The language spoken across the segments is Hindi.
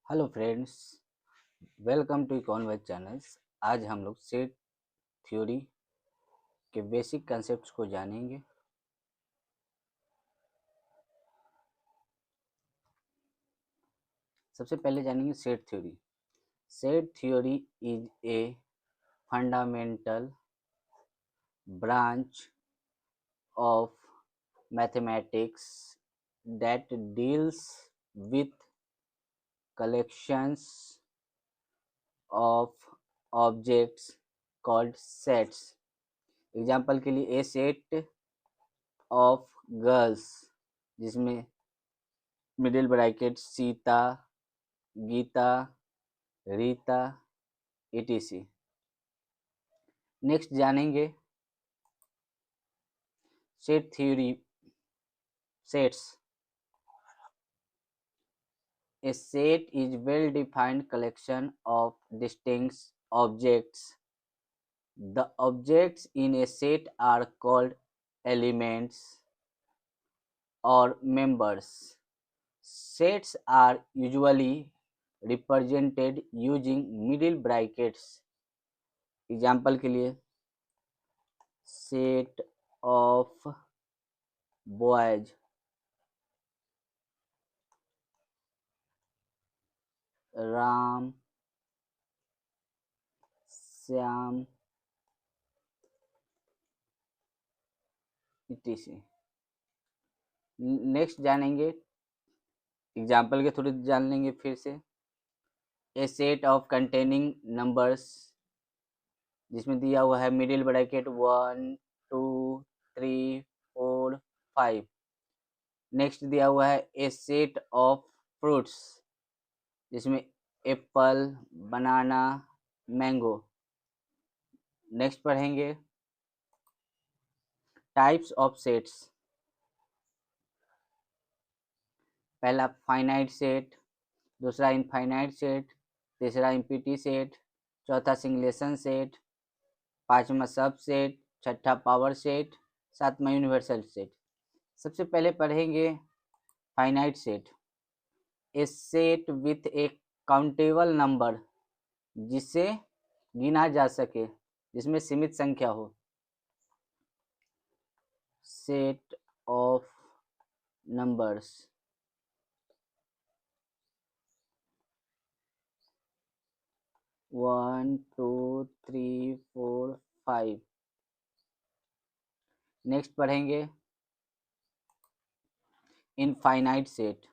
Hello friends, welcome to economic channels. आज हम लोग सेट थ्योरी के बेसिक कंसेप्ट्स को जानेंगे। सबसे पहले जानेंगे set theory. Set theory is a fundamental branch of mathematics that deals with collections of objects called sets। Example के लिए ए सेट ऑफ गर्ल्स, जिसमें middle bracket Sita, Gita, Rita, etc। Next जानेंगे set theory. Sets. A set is well defined collection of distinct objects. The objects in a set are called elements or members. Sets are usually represented using middle brackets। Example के लिए set of boys, Ram, Shyam, etc। Next जानेंगे, एग्जाम्पल के थोड़ी जान लेंगे फिर से। ए सेट ऑफ कंटेनिंग नंबर्स, जिसमें दिया हुआ है मिडिल ब्रैकेट 1 2 3 4 5। नेक्स्ट दिया हुआ है ए सेट ऑफ फ्रूट्स, जिसमें एप्पल, बनाना, मैंगो। नेक्स्ट पढ़ेंगे टाइप्स ऑफ सेट्स। पहला फाइनाइट सेट, दूसरा इनफाइनाइट सेट, तीसरा इम्पिटी सेट, चौथा सिंगलेशन सेट, पांचवा सब सेट, छठा पावर सेट, सातवां यूनिवर्सल सेट। सबसे पहले पढ़ेंगे finite set. A set with A countable number, जिसे गिना जा सके, जिसमें सीमित संख्या हो। Set of numbers. One two three four five. Next पढ़ेंगे infinite set.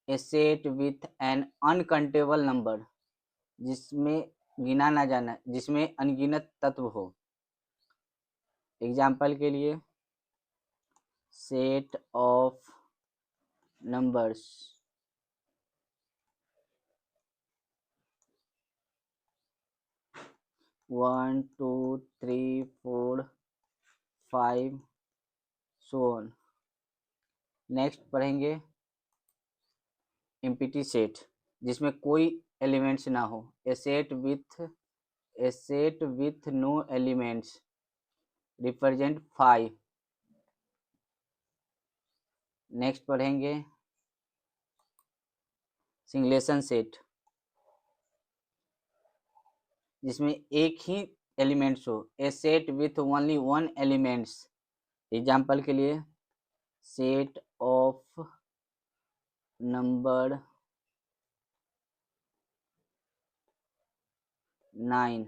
A set with an uncountable number, जिसमें गिना ना जाना, जिसमें अनगिनत तत्व हो। एग्जाम्पल के लिए set of numbers 1 2 3 4 5 so on। Next पढ़ेंगे एम्प्टी सेट, जिसमें कोई एलिमेंट्स ना हो। A set with no elements represent 5। Next पढ़ेंगे सिंगलेशन सेट, जिसमें एक ही एलिमेंट्स हो। A set with only one elements. Example के लिए सेट ऑफ नंबर 9।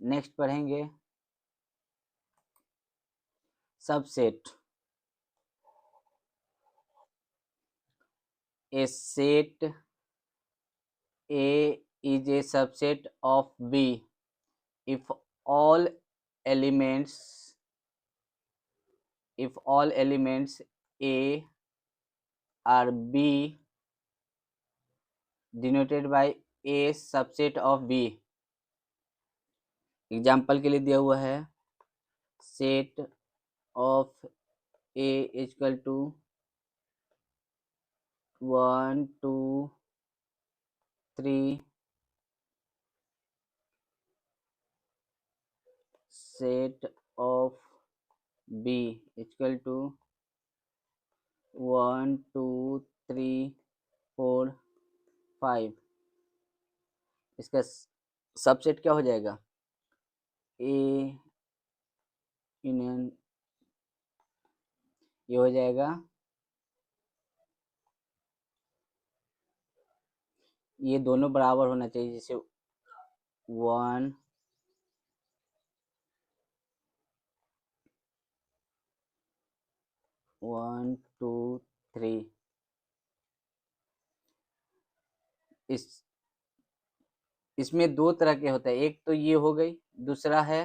नेक्स्ट पढ़ेंगे subset. A set A is a subset of B if all elements A are B denoted by A subset of B। Example के लिए दिया हुआ है set of A equal to 1 2 3, set of B equal to 1 2 3 4 5। इसका सबसेट क्या हो जाएगा? ए यूनियन, ये हो जाएगा, ये दोनों बराबर होना चाहिए, जैसे 1 1 2 3। इसमें दो तरह के होता है, एक तो ये हो गई, दूसरा है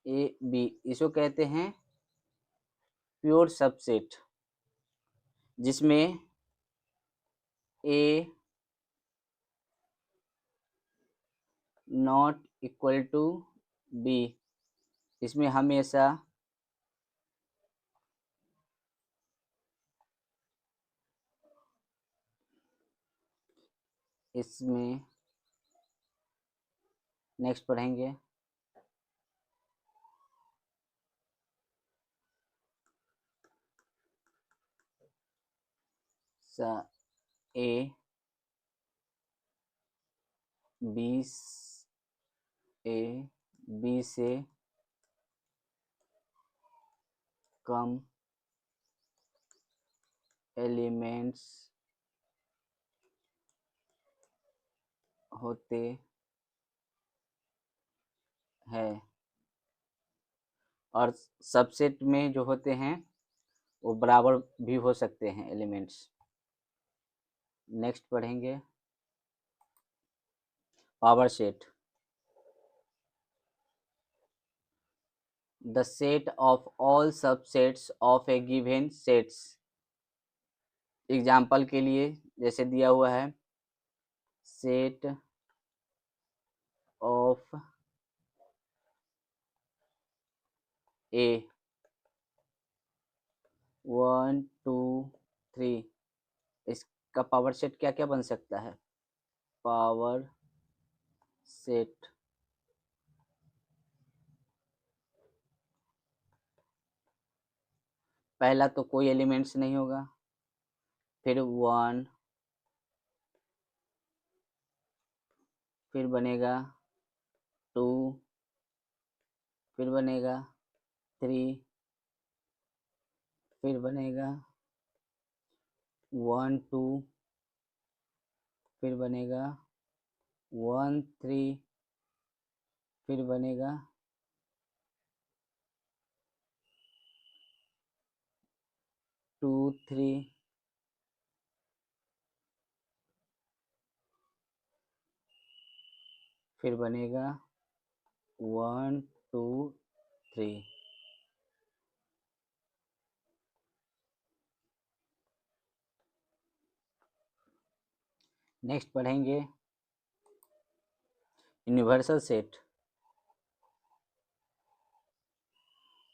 ए बी। इसको कहते हैं प्योर सबसेट, जिसमें ए नॉट इक्वल टू बी। इसमें हमेशा इसमें नेक्स्ट पढ़ेंगे, ए बी ए बी से कम एलिमेंट्स होते हैं, और सबसेट में जो होते हैं वो बराबर भी हो सकते हैं एलिमेंट्स। नेक्स्ट पढ़ेंगे power set. The set of all subsets of a given sets। Example के लिए जैसे दिया हुआ है, सेट ऑफ ए 1 2 3। इसका पावर सेट क्या क्या बन सकता है? पावर सेट पहला तो कोई एलिमेंट्स नहीं होगा, फिर 1, फिर बनेगा 2, फिर बनेगा 3, फिर बनेगा 1 2, फिर बनेगा 1 3, फिर बनेगा 2 3, फिर बनेगा 1 2 3। नेक्स्ट पढ़ेंगे universal set.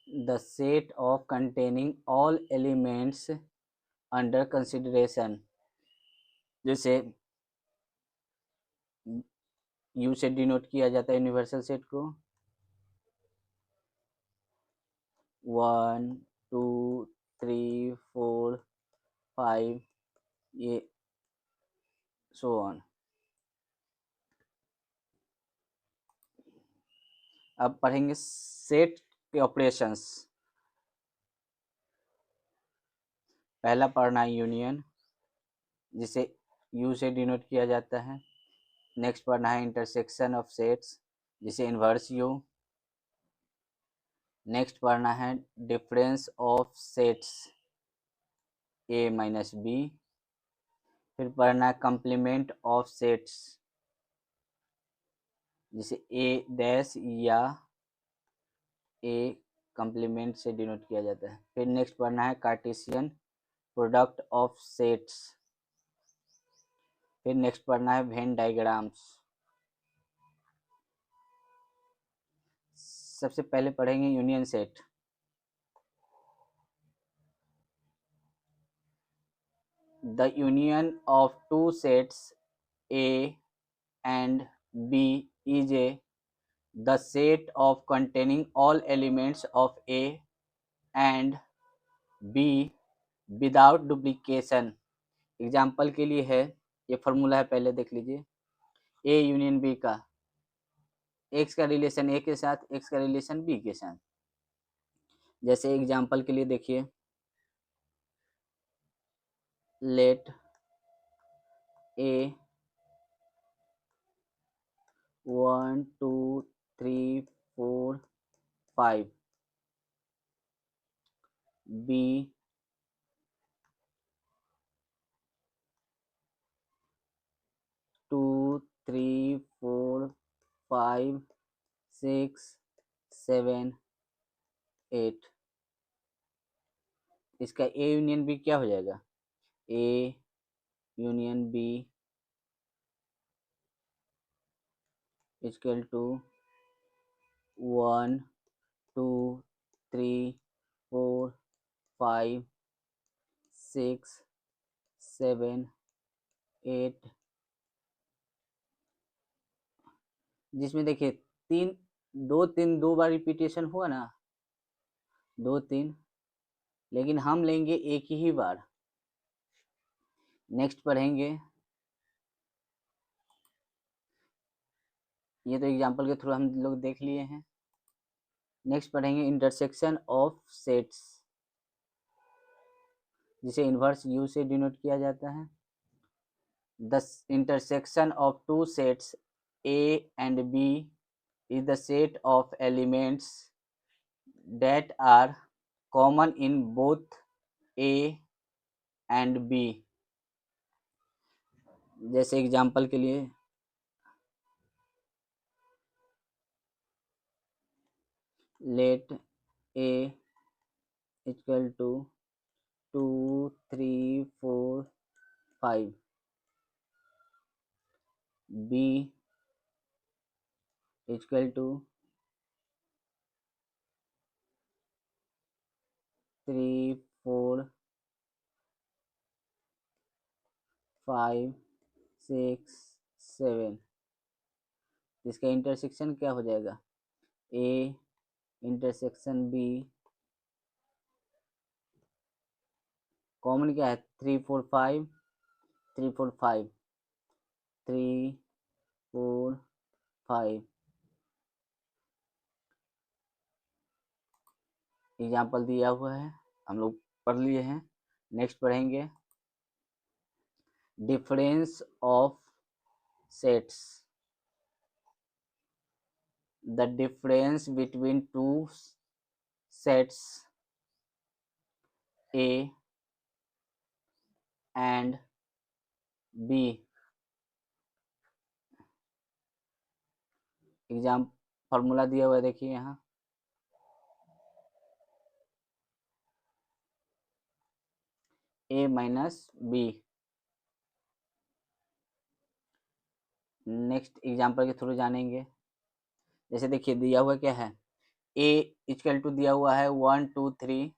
The set of containing all elements under consideration. जैसे यू से डिनोट किया जाता है यूनिवर्सल सेट को, 1 2 3 4 5, ये सो ऑन। अब पढ़ेंगे सेट के ऑपरेशंस। पहला पढ़ना है यूनियन, जिसे यू से डिनोट किया जाता है। नेक्स्ट पढ़ना है इंटरसेक्शन ऑफ सेट्स, जिसे इन्वर्स यू। नेक्स्ट पढ़ना है difference of sets A minus B. फिर पढ़ना है कंप्लीमेंट ऑफ सेट्स, जिसे ए डैश या ए कंप्लीमेंट से डिनोट किया जाता है। फिर नेक्स्ट पढ़ना है कार्टेशियन प्रोडक्ट ऑफ सेट्स। फिर नेक्स्ट पढ़ना है वेन डायग्राम्स। सबसे पहले पढ़ेंगे union set. The union of two sets A and B is a the set of containing all elements of A and B without duplication. Example के लिए है, ये फॉर्मूला है, पहले देख लीजिए। ए यूनियन बी का, एक्स का रिलेशन ए के साथ, एक्स का रिलेशन बी के साथ। जैसे एग्जाम्पल के लिए देखिए, लेट ए 1 2 3 4 5 बी 2 3 4 5 6 7 8। इसका ए यूनियन बी क्या हो जाएगा? A union B equal to 1 2 3 4 5 6 7 8, जिसमें देखिए तीन, दो बार रिपीटेशन हुआ ना, 2 3, लेकिन हम लेंगे एक ही बार। नेक्स्ट पढ़ेंगे, ये तो एग्जांपल के थ्रू हम लोग देख लिए हैं। नेक्स्ट पढ़ेंगे इंटरसेक्शन ऑफ सेट्स, जिसे इन्वर्स यू से डिनोट किया जाता है। The intersection of two sets A and B is the set of elements that are common in both A and B। जैसे एग्जांपल के लिए, let A equal to 2 3 4 5, B equal to 3 4 5 6 7। इसका इंटरसेक्शन क्या हो जाएगा? A इंटरसेक्शन B, कॉमन क्या है? 3 4 5 3 4 5 3 4 5। एग्जाम्पल दिया हुआ है, हम लोग पढ़ लिए हैं। नेक्स्ट पढ़ेंगे difference of sets. The difference between two sets A and B. Exam formula दिया हुआ है, देखिए यहाँ, A minus B. Next example के थ्रू जानेंगे। जैसे देखिए दिया हुआ क्या है, ए इक्वल टू दिया हुआ है 1 2 3,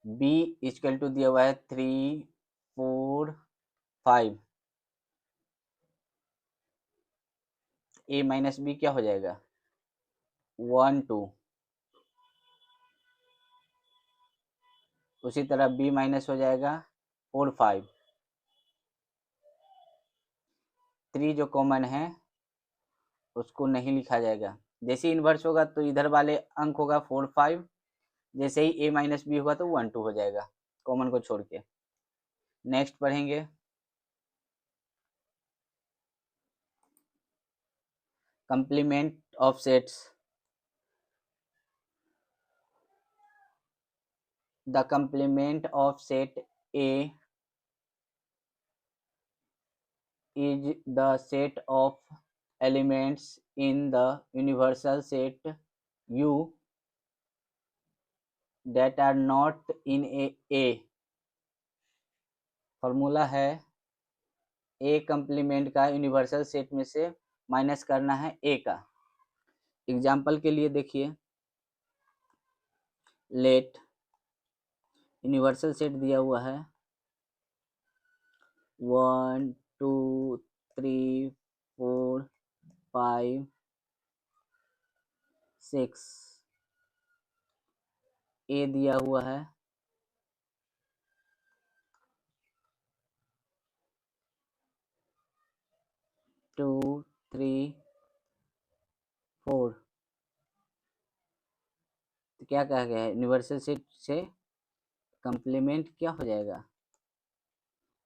बी इक्वल टू दिया हुआ है 3 4 5। ए माइनस बी क्या हो जाएगा? 1 2। उसी तरह बी माइनस हो जाएगा 4 5। 3 जो कॉमन है उसको नहीं लिखा जाएगा। जैसे इन्वर्स होगा तो इधर वाले अंक होगा 4 5, जैसे ही ए माइनस बी होगा तो 1 2 हो जाएगा, कॉमन को छोड़ के। नेक्स्ट पढ़ेंगे complement of sets. The complement of set A is the set of elements in the universal set U that are not in A। Formula है, ए कंप्लीमेंट का यूनिवर्सल सेट में से माइनस करना है ए का। एग्जाम्पल के लिए देखिए, लेट यूनिवर्सल सेट दिया हुआ है 1 2 3 4 5 6, ए दिया हुआ है, टू, 3, 4, तो क्या कहा गया है, यूनिवर्सल सेट से कंप्लीमेंट क्या हो जाएगा,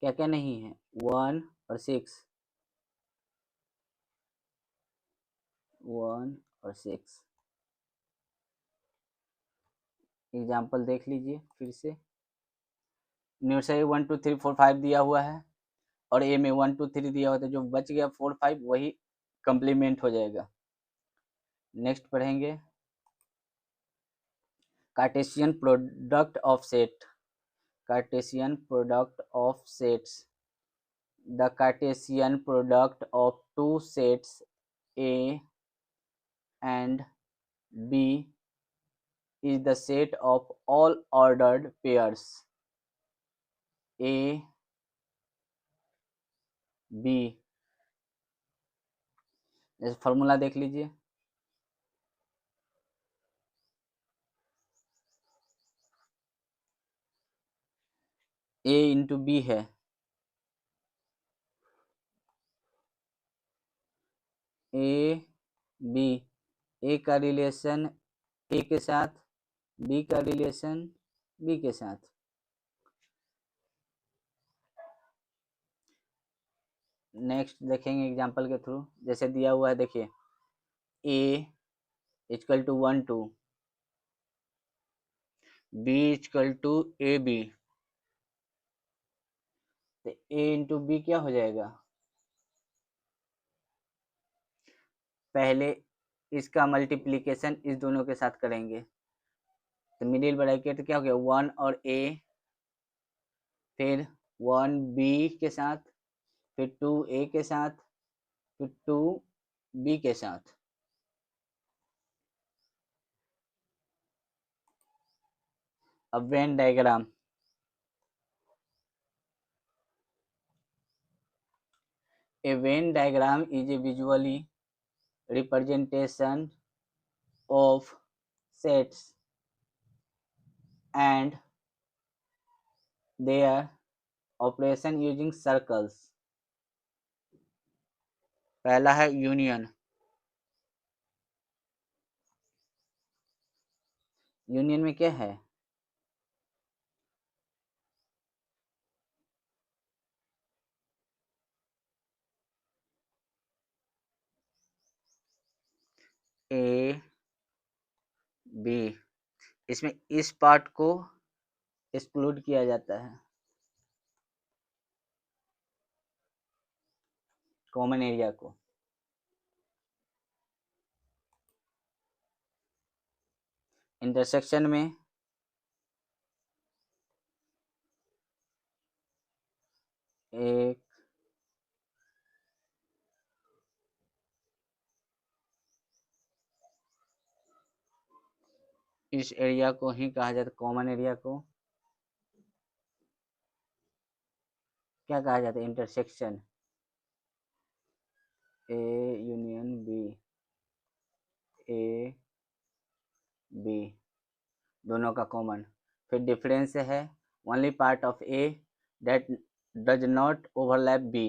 क्या क्या नहीं है, 1 और 6, 1 और 6। एग्जाम्पल देख लीजिए फिर से, यूनिवर्सल 1 2 3 4 5 दिया हुआ है और ए में 1 2 3 दिया हुआ था, जो बच गया 4 5 वही कंप्लीमेंट हो जाएगा। नेक्स्ट पढ़ेंगे Cartesian product of set, Cartesian product of sets, the Cartesian product of two sets A and B is the set of all ordered pairs A, B। जैसे फॉर्मूला देख लीजिए, A इंटू बी है, ए बी, ए का रिलेशन ए के साथ, बी का रिलेशन बी के साथ। नेक्स्ट देखेंगे एग्जांपल के थ्रू, जैसे दिया हुआ है देखिए, A equal to 1 2, B equal to A B, तो ए इंटू बी क्या हो जाएगा, पहले इसका मल्टीप्लीकेशन इस दोनों के साथ करेंगे, तो मिडिल ब्रैकेट क्या हो गया 1 और ए, फिर 1 बी के साथ, फिर 2 ए के साथ, फिर 2 बी के साथ। अब Venn diagram, a Venn diagram is a visually representation of sets and their operation using circles। पहला है यूनियन, यूनियन में क्या है, ए बी, इसमें इस पार्ट को एक्सक्लूड किया जाता है, कॉमन एरिया को। इंटरसेक्शन में एक इस एरिया को ही कहा जाता है, कॉमन एरिया को क्या कहा जाता है, intersection, A union B, A B दोनों का कॉमन, फिर डिफरेंस है only part of A that does not overlap B,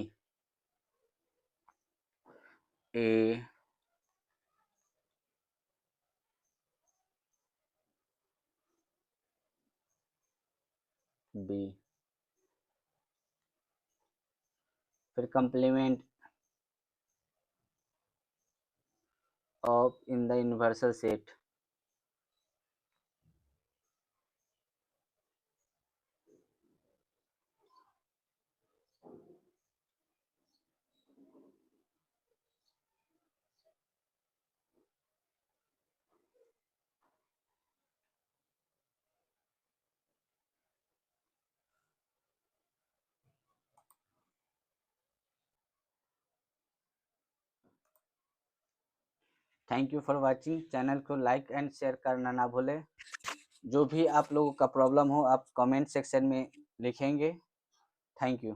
A B, फिर complement of in the universal set, thank you for watching, channel को लाइक एंड शेयर करना ना भूलें। जो भी आप लोगों का प्रॉब्लम हो आप कमेंट सेक्शन में लिखेंगे। Thank you.